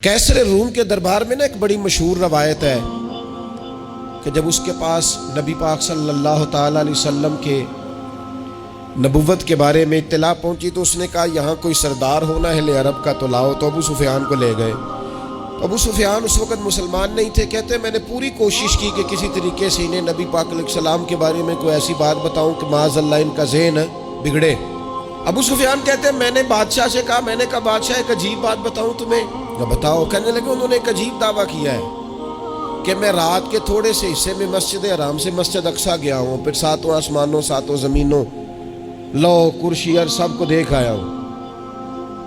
कैसर room के दरबार में ना एक बड़ी मशहूर रवायत है कि जब उसके पास नबी पाक सल्लल्लाहु ताला अलैहि वसल्लम के नबुव्वत के बारे में इत्तला पहुंची तो उसने कहा यहाँ कोई सरदार होना है ले अरब का तो लाओ। तो अबू सुफियान को ले गए। तो अबू सुफियान उस वक़्त मुसलमान नहीं थे। कहते मैंने पूरी कोशिश की कि किसी तरीके से इन्हें नबी पाक अलैहिस्सलाम के बारे में कोई ऐसी बात बताऊं कि माज़अल्लाह इनका ज़हन बिगड़े। अबू सुफियान कहते हैं मैंने बादशाह से कहा, मैंने कहा बादशाह एक अजीब बात बताऊं तुम्हें। तो बताओ। कहने लगे उन्होंने एक अजीब दावा किया है कि मैं रात के थोड़े से हिस्से में मस्जिद हराम से मस्जिद अक्सा गया हूँ, फिर सातों आसमानों सातों ज़मीनों लो कुर्सी और सबको देख आया हूँ।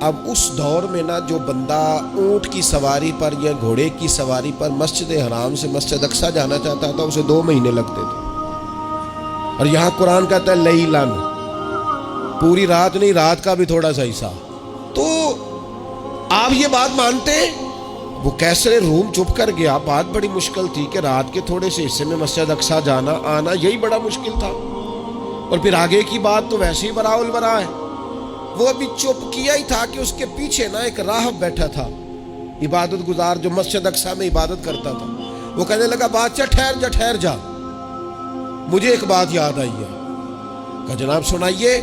अब उस दौर में ना जो बंदा ऊँट की सवारी पर या घोड़े की सवारी पर मस्जिद हराम से मस्जिद अक्सा जाना चाहता था उसे 2 महीने लगते थे। और यहाँ कुरान कहता है लैलन, पूरी रात नहीं, रात का भी थोड़ा सा हिस्सा। तो आप ये बात मानते? वो कैसर रूम चुप कर गया। बात बड़ी मुश्किल थी कि रात के थोड़े से हिस्से में मस्जिद अक्सा जाना आना यही बड़ा मुश्किल था। और फिर आगे की बात तो वैसे ही बराउल बरा है। वो अभी चुप किया ही था कि उसके पीछे ना एक राहब बैठा था, इबादत गुजार, जो मस्जिद अक्सा में इबादत करता था। वो कहने लगा बादशाह ठहर जा, मुझे एक बात याद आई है। कहा जनाब सुनाइए।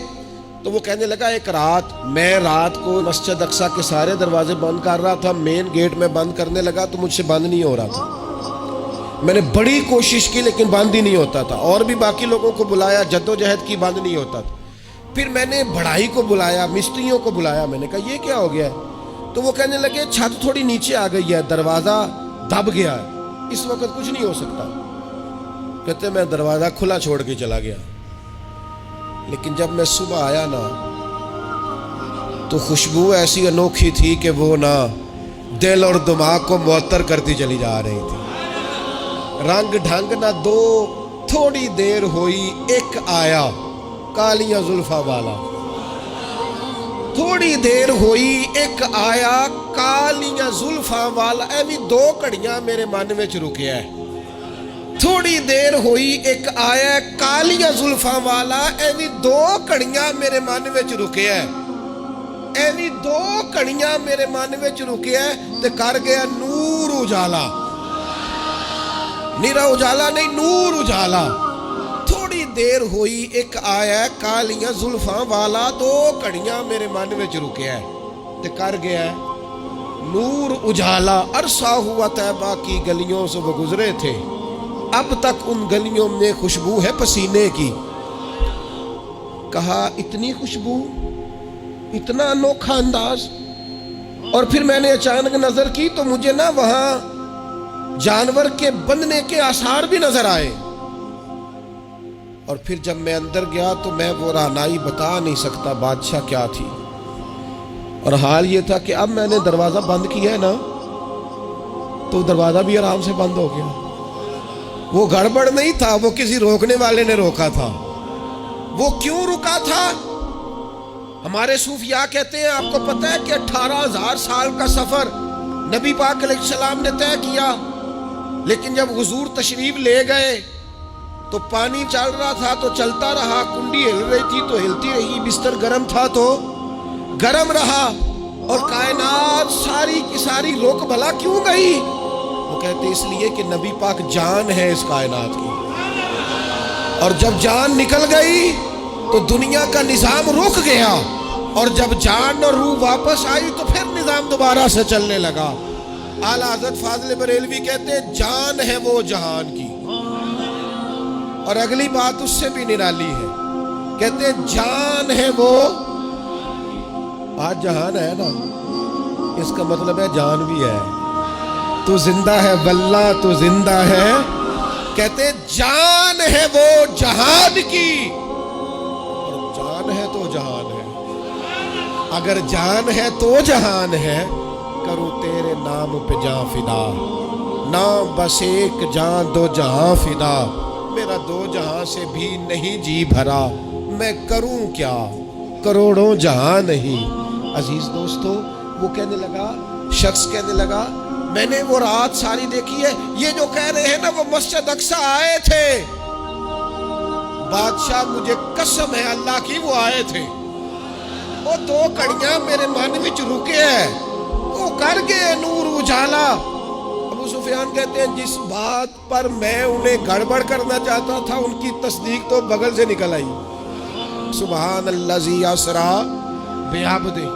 तो वो कहने लगा एक रात मैं रात को मस्जिद अक्सा के सारे दरवाजे बंद कर रहा था, मेन गेट में बंद करने लगा तो मुझसे बंद नहीं हो रहा था। मैंने बड़ी कोशिश की लेकिन बंद ही नहीं होता था। और भी बाकी लोगों को बुलाया, जद्दोजहद की, बंद नहीं होता था। फिर मैंने बढ़ाई को बुलाया, मिस्त्रियों को बुलाया। मैंने कहा ये क्या हो गया है? तो वो कहने लगे छत थोड़ी नीचे आ गई है, दरवाज़ा दब गया है, इस वक्त कुछ नहीं हो सकता। कहते मैं दरवाज़ा खुला छोड़ के चला गया। लेकिन जब मैं सुबह आया ना तो खुशबू ऐसी अनोखी थी कि वो ना दिल और दिमाग को मुअत्तर करती चली जा रही थी। रंग ढंग ना दो, थोड़ी देर हुई एक आया कालियां जुल्फा वाला। थोड़ी देर हुई एक आया कालियां जुल्फा वाला। ऐवी 2 घड़ियां मेरे मन में रुकिया है। थोड़ी देर हुई एक आया कालियां जुल्फा वाला। ऐवी 2 घड़ियां मेरे मन में रुके है। ऐवी 2 घड़ियां मेरे मन में रुके है ते कर गया नूर उजाला। निरा उजाला नहीं, नूर उजाला। थोड़ी देर हुई एक आया कालियां जुल्फा वाला। 2 घड़ियां मेरे मन में रुके है ते कर गया नूर उजाला। अरसा हुआ तैबा की गलियों से वो गुजरे थे, अब तक उन गलियों में खुशबू है पसीने की। कहा इतनी खुशबू, इतना अनोखा अंदाज। और फिर मैंने अचानक नजर की तो मुझे ना वहां जानवर के बंधने के आसार भी नजर आए। और फिर जब मैं अंदर गया तो मैं वो राहनाई बता नहीं सकता बादशाह क्या थी। और हाल ये था कि अब मैंने दरवाजा बंद किया है ना तो दरवाजा भी आराम से बंद हो गया। वो गड़बड़ नहीं था, वो किसी रोकने वाले ने रोका था। वो क्यों रुका था? हमारे सूफिया कहते हैं आपको पता है कि 18,000 साल का सफर नबी पाक अलैहिस्सलाम ने तय किया। लेकिन जब हुजूर तशरीफ ले गए तो पानी चल रहा था तो चलता रहा, कुंडी हिल रही थी तो हिलती रही, बिस्तर गर्म था तो गर्म रहा। और कायनात सारी की सारी रोक भला क्यों गई? वो कहते इसलिए कि नबी पाक जान है इस कायनात की। और जब जान निकल गई तो दुनिया का निजाम रुक गया। और जब जान और रूह वापस आई तो फिर निजाम दोबारा से चलने लगा। आला हज़रत फाज़िल बरेलवी कहते हैं जान है वो जहान की। और अगली बात उससे भी निराली है, कहते हैं जान है वो, आज जहान है ना इसका मतलब है जान भी है। तू जिंदा है वल्ला तू जिंदा है। कहते जान है वो जहान की। और जान है तो जहान है। अगर जान है तो जहान है, करूं तेरे नाम पे जान फिदा। ना बस एक जान 2 जहां फिदा, मेरा 2 जहां से भी नहीं जी भरा। मैं करूं क्या, करोड़ों जहां नहीं। अजीज दोस्तों, वो कहने लगा, शख्स कहने लगा मैंने वो रात सारी देखी है। ये जो कह रहे हैं ना वो मस्जिद अक्सा आए थे। बादशाह मुझे कसम है अल्लाह की वो आए थे। वो 2 घड़ियां मेरे मन में रुके है। वो कर गए नूर اچھالا۔ ابو سفیان کہتے ہیں جس بات پر میں انہیں گڑبڑ کرنا چاہتا تھا ان کی تصدیق تو بغل سے نکل آئی۔ سبحان الذی اسریٰ بعبدہ۔